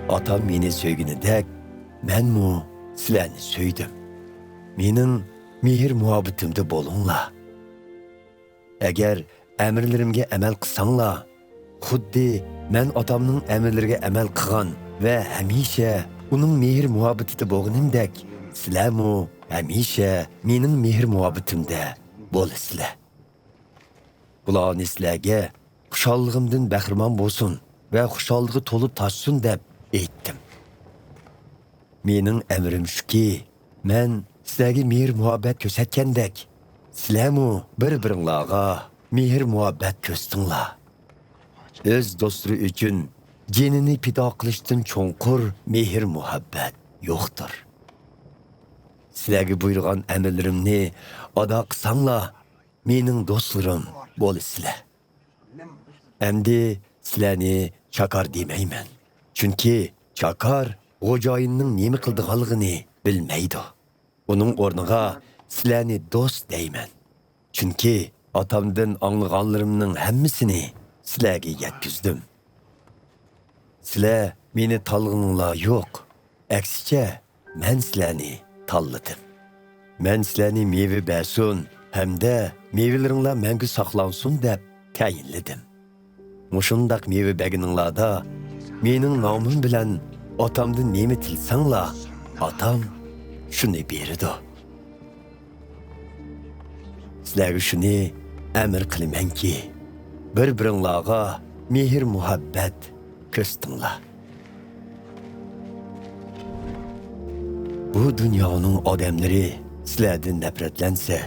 Atam meni söygünidek, menmu sizlarni söydim. Mening mehr muhabbetimde bolinglar. Agar əmrlərimə əməl qılsanglar, xuddi mən atamның əmrlərinə əməl qılğan və həmişə onun mehr muhabbetida bo'lganimdek, sizlarmu həmişə mening mehr muhabbetimdə bo'lasizlar. Bularni sizlarga xushalligimdan bahramon bo'lsin va xushallığı to'lib toshsin deb aytdim. Mening əmrim shuki, men sizlarga mehr muhabbet ko'rsatgandek, sizlarmu bir-biringlarga mehr muhabbet ko'rsatinglar. Öz dostları üçün cenini pido qilishdan cho'nqur mehr muhabbet yo'qdir. Sizlarga buyurgan əmrlərimni ado qilsanglar, mening dostlarim bo'lasizlar. Endi sizlarni chakar demayman. Chunki chakar xo'jayinning nima qildiganligini bilmaydi. Uning o'rniga sizlarni do'st deyman. Chunki atamdan anglaganlarimning hammasini sizlarga yetkizdim. Sizlar meni tanlag'inglar yo'q. Aksicha, men sizlarni tanladim. Men sizlarni meva bersin hamda mevalaringlar menga saqlansin deb tayinladim. Mushundaq meva berganinglarda mening nomim bilan atamdan nima tilsanglar, atam shuni beradi. Sizlarga shuni əmr qilamanki, bir-biringlarga mehr muhabbet ko'rsatinglar. Bu dunyoning odamlari sizlardan nafratlansa,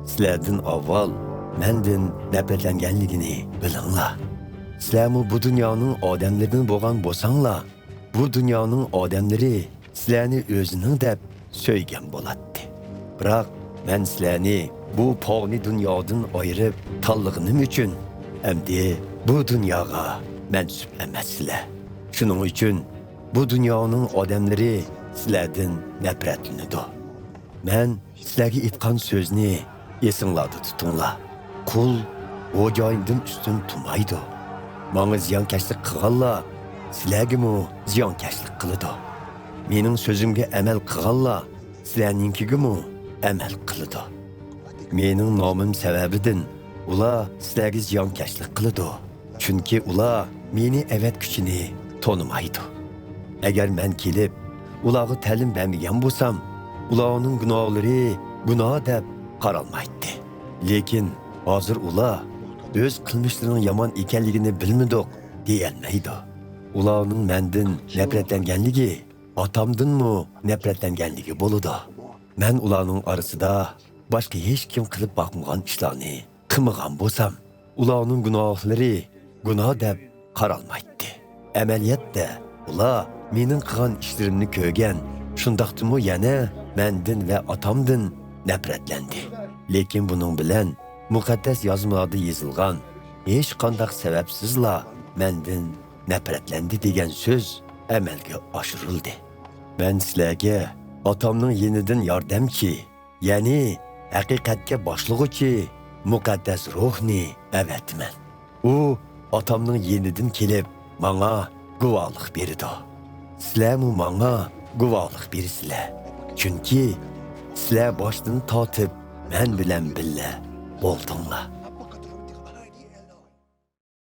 sizlardan avval mendan nafratlanganligini bilinglar. Sizlarmu bu dunyoning odamlaridan bo'lgan bo'lsanglar, bu dunyoning odamlari sizlarni o'zining deb söygan bo'ladi. Biroq men sizlarni bu pog'ni dunyodan ayirib tanlag'anim uchun endi bu dunyoga mansub emaslar. Shuning uchun bu dunyoning odamlari sizlardan nafratlanadi. Men sizlarga aytgan so'zni esinglarda tutinglar. Qul xo'jayindan ustun turmaydi. Menga ziyonkashlik qilganlar sizlarga ziyonkashlik qiladi. Mening so'zimga amal qilganlar sizlarninkiga amal qiladi. Mening nomim sababidan ular sizlarga ziyonkashlik qiladi. Chunki ular meni avat kuchini tonimaydi. Agar men kelib ularga ta'lim bermagan bo'lsam, ularning gunohlari gunoh deb qaralmaydi. Lekin hozir ular o'z qilmishlarining yomon ekanligini bilmadik deyolmaydi. Ularning mendan nafratlanganligi atamdanmi nafratlanganligi bo'ladi. Men ularning orasida boshqa hech kim qilib boqmagan ishlarni qilmagan bo'lsam, ularning gunohlari gunoh deb qaralmaydi. Amaliyotda ular mening qilgan ishlarimni ko'rgan, shundaqdimi yana mendan va atamdan nafratlandi. Lekin buning bilan muqaddas yozmalarda yozilgan hech qanday sababsizla mendan nafratlandi degan so'z amalga oshirildi. Men sizlarga atamning yenidan yordamchi, ya'ni haqiqatga boshlig'uchi muqaddas ruhni avatman. U atamning yenidan kelib menga guvohlik berdi. Sizlarmu menga guvohlik bersizlar. Chunki sizlar boshdan tortib men bilan birga bo'ldinglar.